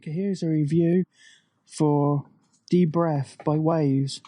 Okay, here's a review for DeBreath by Waves.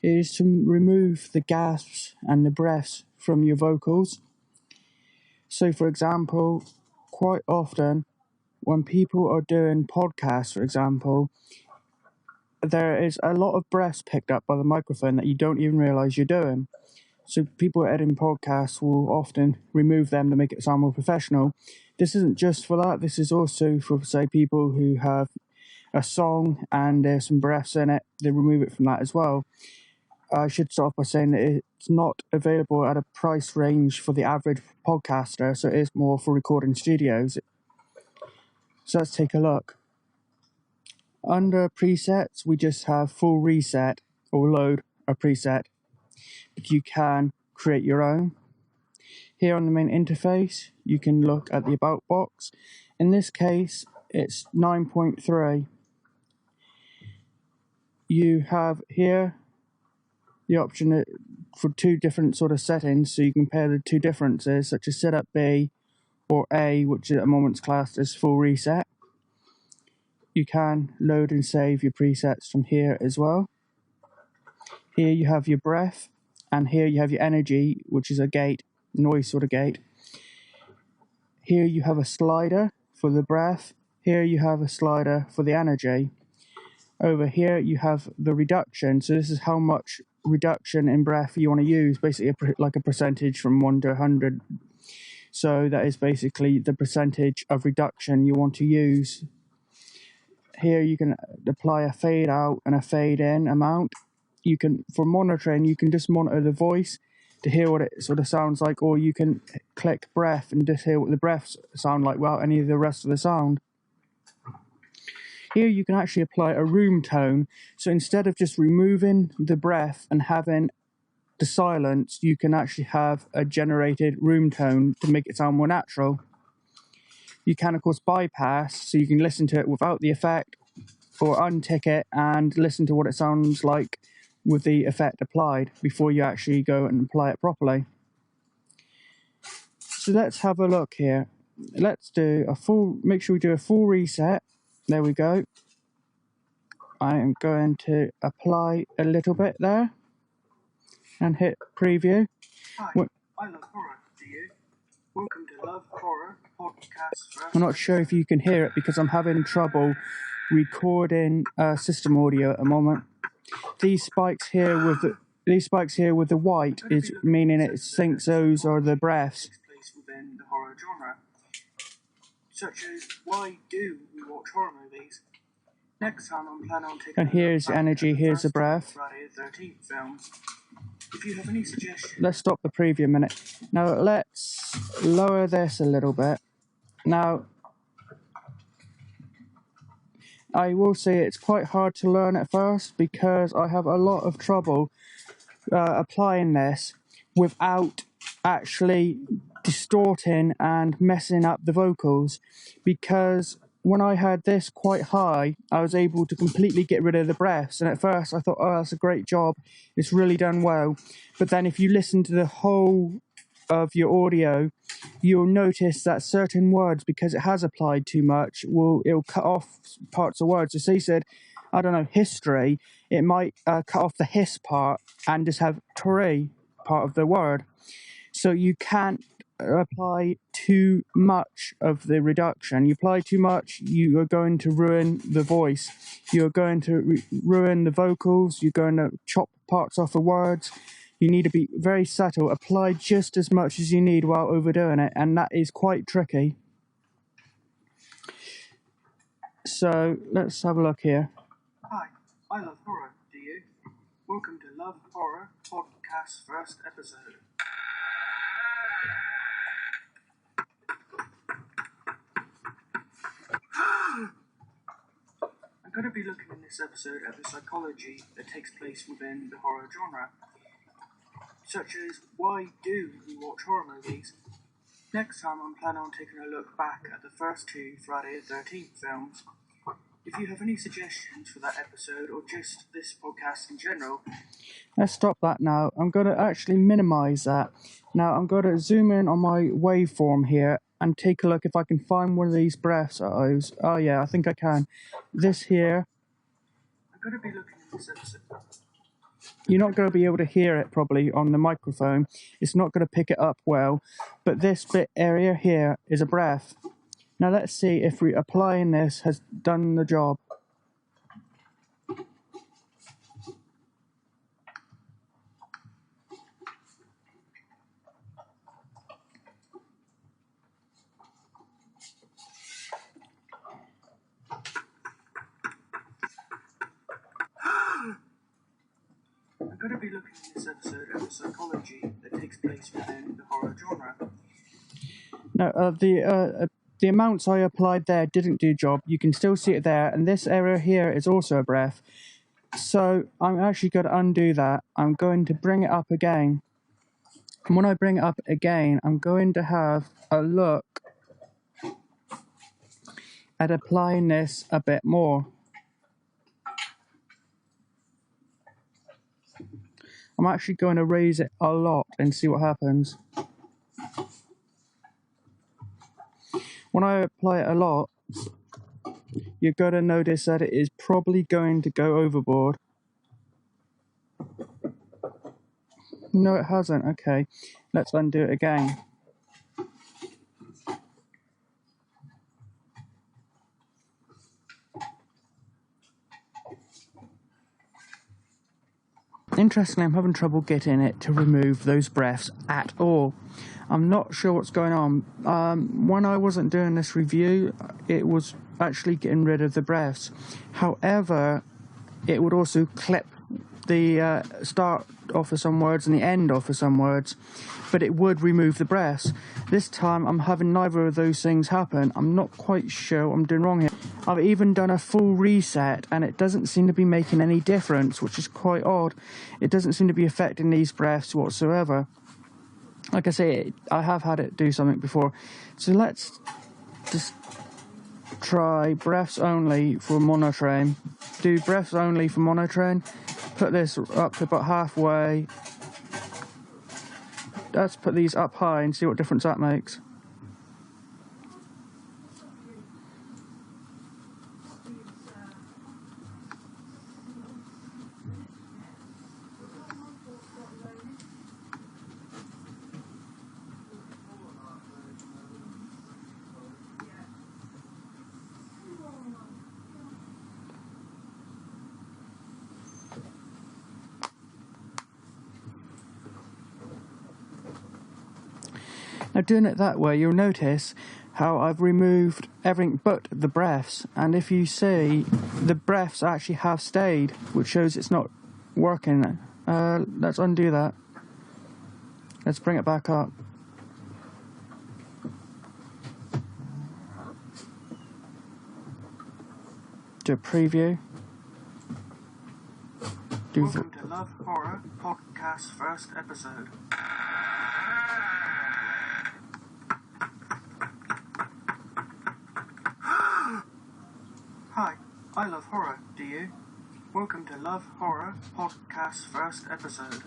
It is to remove the gasps and the breaths from your vocals. So, for example, quite often when people are doing podcasts, for example, there is a lot of breaths picked up by the microphone that you don't even realise you're doing. So people editing podcasts will often remove them to make it sound more professional. This isn't just for that. This is also for, say, people who have a song and there's some breaths in it. They remove it from that as well. I should start off by saying that it's not available at a price range for the average podcaster, so it is more for recording studios. So let's take a look. Under presets, we just have full reset or load a preset. But you can create your own. Here on the main interface, you can look at the About box. In this case, it's 9.3. You have here the option for two different sort of settings, so you can pair the two differences, such as setup B or A, which at the moment's classed as full reset. You can load and save your presets from here as well. Here you have your breath, and here you have your energy, which is a gate, noise sort of gate. Here you have a slider for the breath. Here you have a slider for the energy. Over here you have the reduction. So this is how much reduction in breath you want to use, basically like a percentage from 1 to 100. So that is basically the percentage of reduction you want to use. Here you can apply a fade out and a fade in amount. You can, for monitoring, you can just monitor the voice to hear what it sort of sounds like, or you can click breath and just hear what the breaths sound like without any of the rest of the sound. Here you can actually apply a room tone, so instead of just removing the breath and having the silence, you can actually have a generated room tone to make it sound more natural. You can of course bypass, so you can listen to it without the effect, or untick it and listen to what it sounds like with the effect applied before you actually go and apply it properly. So let's have a look here. Let's do make sure we do a full reset. There we go. I am going to apply a little bit there and hit preview. Hi, I love horror. Do you? Welcome to Love Horror Podcast. I'm not sure if you can hear it because I'm having trouble recording system audio at the moment. These spikes here with the white is meaning it thinks those are the breaths. Within the horror genre, such as why do we watch horror movies? Next time I'm planning on taking. And here's energy. Here's the breath. Friday the 13th films. If you have any suggestions. Let's stop the preview a minute. Now let's lower this a little bit. Now, I will say it's quite hard to learn at first because I have a lot of trouble applying this without actually distorting and messing up the vocals, because when I had this quite high, I was able to completely get rid of the breaths. And at first I thought, oh, that's a great job. It's really done well. But then if you listen to the whole of your audio, you'll notice that certain words, because it has applied too much, it'll cut off parts of words. So say you said, I don't know, history, it might cut off the hiss part and just have Tory part of the word. So you can't apply too much of the reduction. You apply too much, you are going to ruin the voice. You're going to ruin the vocals. You're going to chop parts off of words. You need to be very subtle. Apply just as much as you need while overdoing it, and that is quite tricky. So let's have a look here. Hi, I love horror. Do you? Welcome to Love Horror Podcast first episode. I'm going to be looking in this episode at the psychology that takes place within the horror genre, such as why do we watch horror movies? Next time I'm planning on taking a look back at the first two Friday the 13th films. If you have any suggestions for that episode or just this podcast in general. Let's stop that now. I'm going to actually minimize that. Now I'm going to zoom in on my waveform here and take a look if I can find one of these breaths. Oh yeah, I think I can. This here, I'm going to be looking in this episode. you're not going to be able to hear it probably on the microphone. It's not going to pick it up well. But this bit area here is a breath. Now let's see if applying this has done the job. I'm going to be looking in this episode at the psychology that takes place within the horror genre. Now, the amounts I applied there didn't do job. You can still see it there, and this area here is also a breath. So I'm actually going to undo that. I'm going to bring it up again. And when I bring it up again, I'm going to have a look at applying this a bit more. I'm actually going to raise it a lot and see what happens. When I apply it a lot, you're going to notice that it is probably going to go overboard. No, it hasn't. Okay, let's undo it again. Interestingly, I'm having trouble getting it to remove those breaths at all. I'm not sure what's going on. When I wasn't doing this review, it was actually getting rid of the breaths. However, it would also clip the start off of some words and the end off of some words, but it would remove the breaths. This time I'm having neither of those things happen. I'm not quite sure what I'm doing wrong here. I've even done a full reset and it doesn't seem to be making any difference, which is quite odd. It doesn't seem to be affecting these breaths whatsoever. Like I say, I have had it do something before. So let's just try breaths only for monitoring. Do breaths only for monitoring. Put this up to about halfway. Let's put these up high and see what difference that makes. Now doing it that way, you'll notice how I've removed everything but the breaths, and if you see, the breaths actually have stayed, which shows it's not working. Let's undo that. Let's bring it back up. Do a preview. Welcome to Love Horror Podcast's first episode. Hi, I love horror, do you? Welcome to Love Horror Podcast's first episode.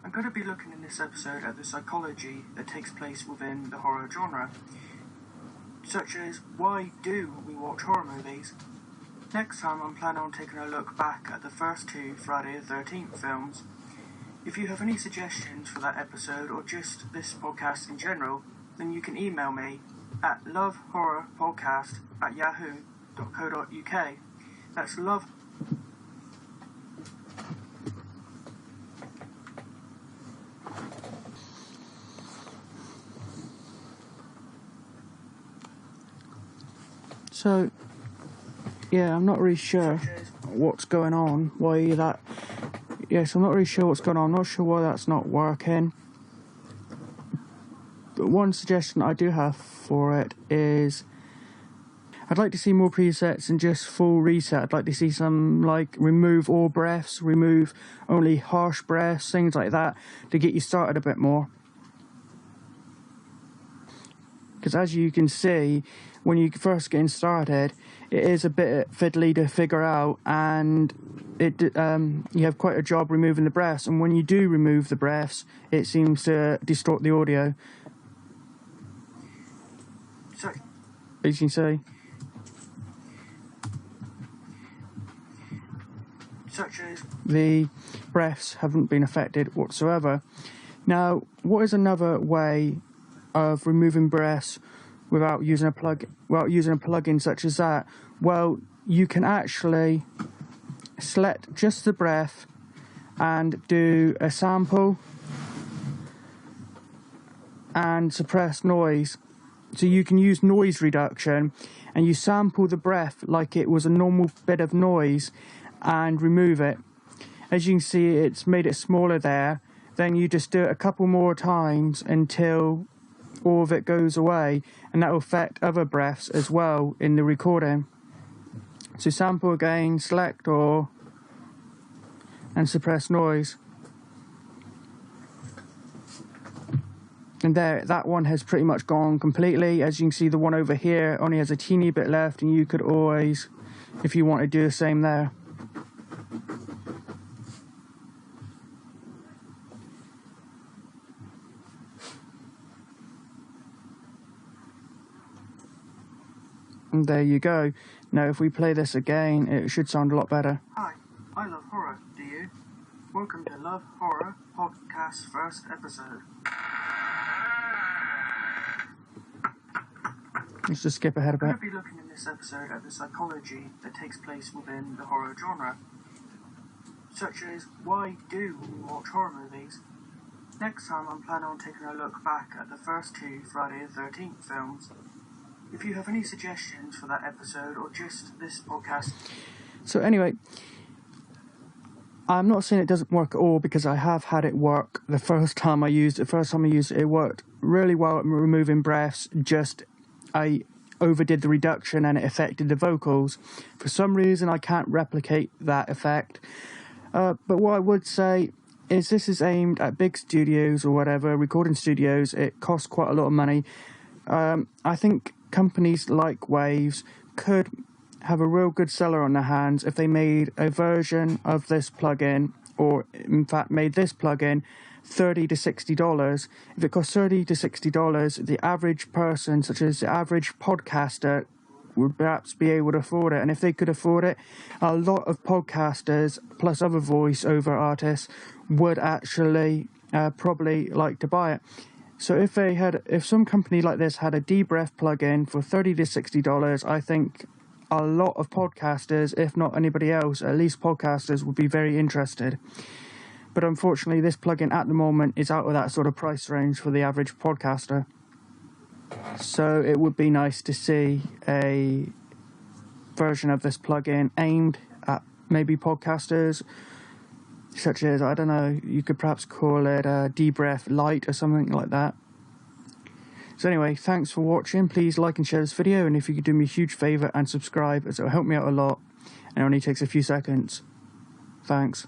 I'm going to be looking in this episode at the psychology that takes place within the horror genre, such as why do we watch horror movies? Next time I'm planning on taking a look back at the first two Friday the 13th films. If you have any suggestions for that episode or just this podcast in general, then you can email me at lovehorrorpodcast@yahoo.co.uk. That's love. So, yeah, I'm not really sure what's going on. Why that... Yes, I'm not really sure what's going on. I'm not sure why that's not working. But one suggestion I do have for it is I'd like to see more presets and just full reset. I'd like to see some, like, remove all breaths, remove only harsh breaths, things like that, to get you started a bit more. Because as you can see, when you're first getting started, it is a bit fiddly to figure out, and you have quite a job removing the breaths, and when you do remove the breaths, it seems to distort the audio. So, as you can see. Such as the breaths haven't been affected whatsoever. Now, what is another way of removing breaths without using a plugin such as that? Well, you can actually select just the breath and do a sample and suppress noise. So you can use noise reduction, and you sample the breath like it was a normal bit of noise and remove it. As you can see, it's made it smaller there. Then you just do it a couple more times until all of it goes away, and that will affect other breaths as well in the recording. So sample again, select all, and suppress noise. And there, that one has pretty much gone completely. As you can see, the one over here only has a teeny bit left, and you could always, if you want to do the same there. And there you go. Now if we play this again, it should sound a lot better. Hi, I love horror, do you? Welcome to Love Horror Podcast's first episode. Let's just skip ahead a We're bit. going to be looking in this episode at the psychology that takes place within the horror genre, such as why do we watch horror movies? Next time I'm planning on taking a look back at the first two Friday the 13th films. If you have any suggestions for that episode or just this podcast. So anyway, I'm not saying it doesn't work at all, because I have had it work the first time I used it. It worked really well at removing breaths, just I overdid the reduction and it affected the vocals. For some reason I can't replicate that effect. But what I would say is this is aimed at big studios or whatever, recording studios. It costs quite a lot of money. I think companies like Waves could have a real good seller on their hands if they made a version of this plugin, or in fact made this plugin $30 to $60. If it costs $30 to $60, the average person, such as the average podcaster, would perhaps be able to afford it. And if they could afford it, a lot of podcasters plus other voiceover artists would actually probably like to buy it. So if some company like this had a DeBreath plugin for $30 to $60, I think a lot of podcasters, if not anybody else, at least podcasters, would be very interested. But unfortunately, this plugin at the moment is out of that sort of price range for the average podcaster. So it would be nice to see a version of this plugin aimed at maybe podcasters, such as, I don't know, you could perhaps call it DeBreath Lite or something like that. So anyway, thanks for watching. Please like and share this video, and if you could do me a huge favour and subscribe, as it will help me out a lot, and it only takes a few seconds. Thanks.